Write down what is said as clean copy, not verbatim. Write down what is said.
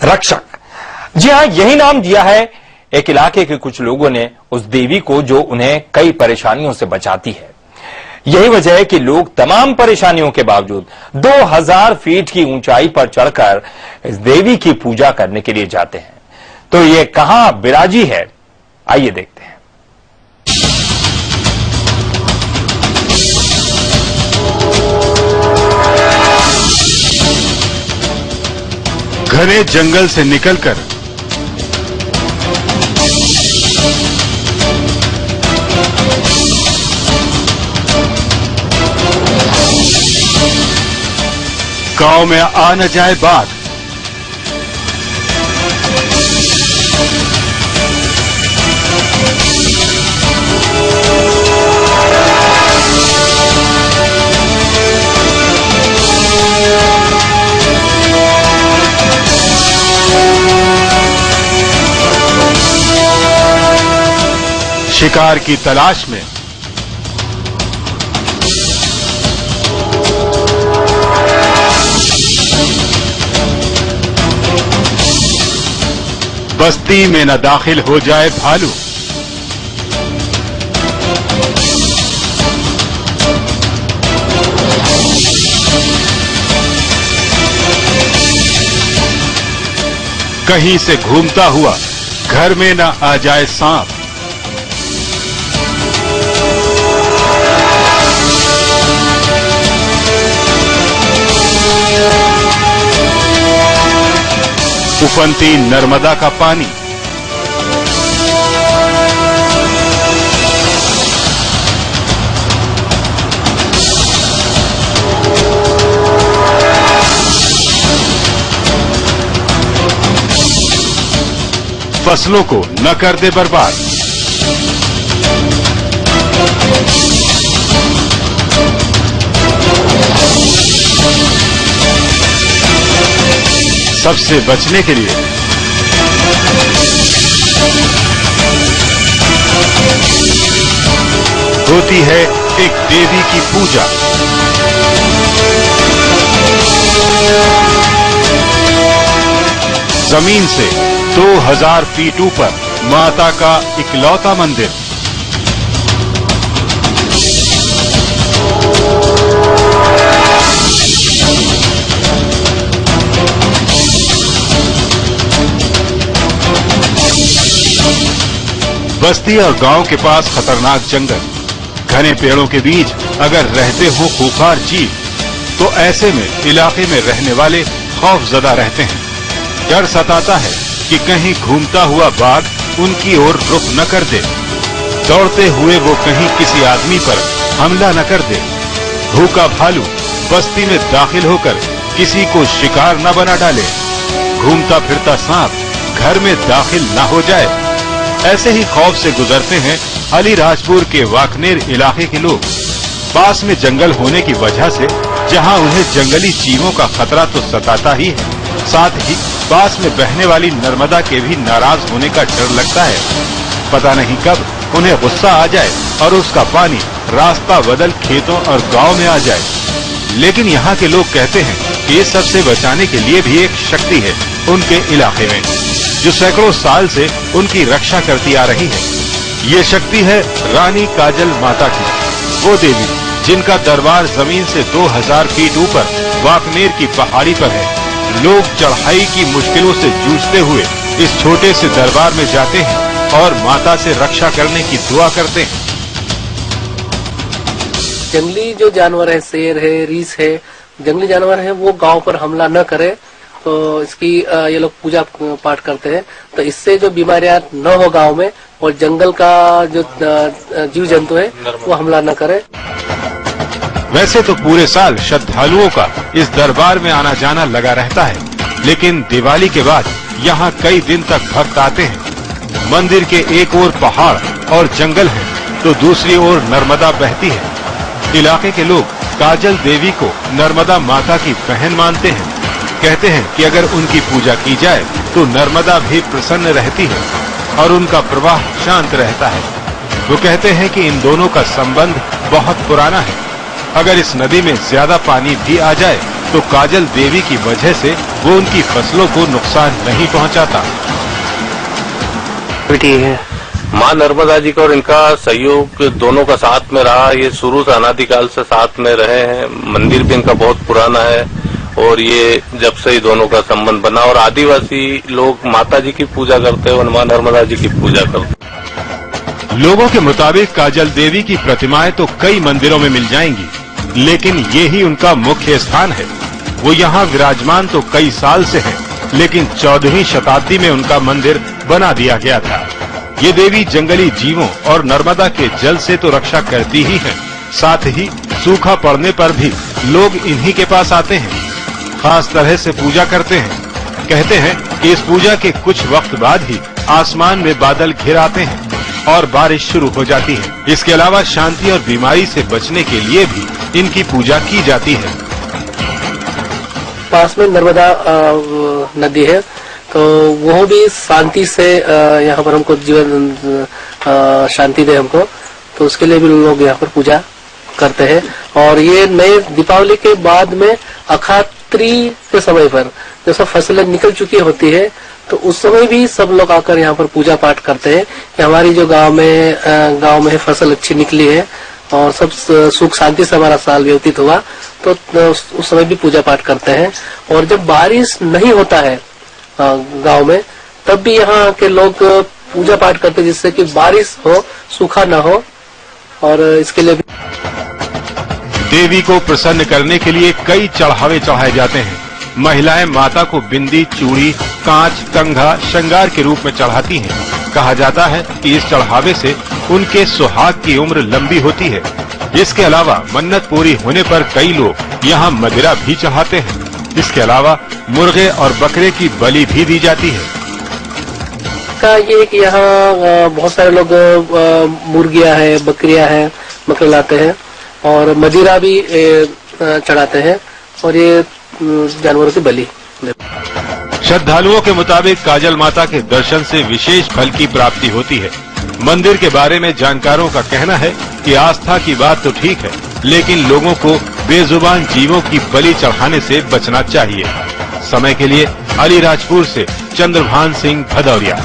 रक्षक। जी हां, यही नाम दिया है एक इलाके के कुछ लोगों ने उस देवी को जो उन्हें कई परेशानियों से बचाती है। यही वजह है कि लोग तमाम परेशानियों के बावजूद 2000 फीट की ऊंचाई पर चढ़कर इस देवी की पूजा करने के लिए जाते हैं। तो ये कहां बिराजी है, आइए देखते हैं। घने जंगल से निकलकर गांव में आ न जाए बाघ, शिकार की तलाश में बस्ती में न दाखिल हो जाए भालू। कहीं से घूमता हुआ घर में न आ जाए सांप। उफनती नर्मदा का पानी, फसलों को न कर दे बर्बाद। सबसे बचने के लिए होती है एक देवी की पूजा। जमीन से 2000 फीट ऊपर माता का इकलौता मंदिर। बस्ती और गांव के पास खतरनाक जंगल, घने पेड़ों के बीच अगर रहते हो खूंखार जीव, तो ऐसे में इलाके में रहने वाले खौफजदा रहते हैं। डर सताता है कि कहीं घूमता हुआ बाघ उनकी ओर रुख न कर दे, दौड़ते हुए वो कहीं किसी आदमी पर हमला न कर दे। भूखा भालू बस्ती में दाखिल होकर किसी को शिकार न बना डाले। घूमता फिरता सांप घर में दाखिल न हो जाए। ऐसे ही खौफ से गुजरते हैं अलीराजपुर के वाकनेर इलाके के लोग। पास में जंगल होने की वजह से जहां उन्हें जंगली जीवों का खतरा तो सताता ही है, साथ ही पास में बहने वाली नर्मदा के भी नाराज होने का डर लगता है। पता नहीं कब उन्हें गुस्सा आ जाए और उसका पानी रास्ता बदल खेतों और गांव में आ जाए। लेकिन यहाँ के लोग कहते हैं कि इस सबसे बचाने के लिए भी एक शक्ति है उनके इलाके में, जो सैकड़ों साल से उनकी रक्षा करती आ रही है। ये शक्ति है रानी काजल माता की, वो देवी जिनका दरबार जमीन से 2000 फीट ऊपर वाकनेर की पहाड़ी पर है। लोग चढ़ाई की मुश्किलों से जूझते हुए इस छोटे से दरबार में जाते हैं और माता से रक्षा करने की दुआ करते हैं। जंगली जो जानवर है, शेर है, रीछ है, जंगली जानवर है, वो गांव पर हमला न करे, तो इसकी ये लोग पूजा पाठ करते हैं। तो इससे जो बीमारियां न हो गांव में, और जंगल का जो जीव जंतु है वो हमला न करे। वैसे तो पूरे साल श्रद्धालुओं का इस दरबार में आना जाना लगा रहता है, लेकिन दिवाली के बाद यहाँ कई दिन तक भक्त आते हैं। मंदिर के एक ओर पहाड़ और जंगल है, तो दूसरी ओर नर्मदा बहती है। इलाके के लोग काजल देवी को नर्मदा माता की बहन मानते हैं। कहते हैं कि अगर उनकी पूजा की जाए तो नर्मदा भी प्रसन्न रहती है और उनका प्रवाह शांत रहता है। वो कहते हैं कि इन दोनों का संबंध बहुत पुराना है। अगर इस नदी में ज्यादा पानी भी आ जाए तो काजल देवी की वजह से वो उनकी फसलों को नुकसान नहीं पहुंचाता। माँ नर्मदा जी का और इनका सहयोग दोनों का साथ में रहा। ये शुरू से अनादिकाल से साथ में रहे हैं। मंदिर भी इनका बहुत पुराना है और ये जब से ही दोनों का संबंध बना। और आदिवासी लोग माता जी की पूजा करते हैं और माँ नर्मदा जी की पूजा करते हैं। लोगों के मुताबिक काजल देवी की प्रतिमाएं तो कई मंदिरों में मिल जाएंगी, लेकिन ये ही उनका मुख्य स्थान है। वो यहाँ विराजमान तो कई साल से हैं, लेकिन 14वीं शताब्दी में उनका मंदिर बना दिया गया था। ये देवी जंगली जीवों और नर्मदा के जल से तो रक्षा करती ही है, साथ ही सूखा पड़ने पर भी लोग इन्हीं के पास आते हैं, खास तरह से पूजा करते हैं। कहते हैं कि इस पूजा के कुछ वक्त बाद ही आसमान में बादल घिर आते हैं और बारिश शुरू हो जाती है। इसके अलावा शांति और बीमारी से बचने के लिए भी इनकी पूजा की जाती है। पास में नर्मदा नदी है, तो वो भी शांति से यहाँ पर हमको जीवन शांति दे हमको, तो उसके लिए भी लोग यहाँ पर पूजा करते हैं। और ये नए दीपावली के बाद में अखात्री के समय पर जब सब फसलें निकल चुकी होती है, तो उस समय भी सब लोग आकर यहाँ पर पूजा पाठ करते हैं कि हमारी जो गांव में फसल अच्छी निकली है और सब सुख शांति से हमारा साल व्यतीत हुआ, तो उस समय भी पूजा पाठ करते हैं। और जब बारिश नहीं होता है गांव में, तब भी यहाँ के लोग पूजा पाठ करते हैं जिससे कि बारिश हो, सूखा न हो। और इसके लिए देवी को प्रसन्न करने के लिए कई चढ़ावे चढ़ाए जाते हैं। महिलाएं माता को बिंदी, चूड़ी, कांच, कंघा श्रृंगार के रूप में चढ़ाती हैं। कहा जाता है कि इस चढ़ावे से उनके सुहाग की उम्र लंबी होती है। इसके अलावा मन्नत पूरी होने पर कई लोग यहाँ मदिरा भी चढ़ाते हैं। इसके अलावा मुर्गे और बकरे की बलि भी दी जाती है। का ये कि यहाँ बहुत सारे लोग मुर्गियां है, बकरियां है, बकरे लाते हैं और मदिरा भी चढ़ाते हैं और ये जानवरों की बलि। श्रद्धालुओं के मुताबिक काजल माता के दर्शन से विशेष फल की प्राप्ति होती है। मंदिर के बारे में जानकारों का कहना है कि आस्था की बात तो ठीक है, लेकिन लोगों को बेजुबान जीवों की बलि चढ़ाने से बचना चाहिए। समय के लिए अलीराजपुर से चंद्रभान सिंह भदौरिया।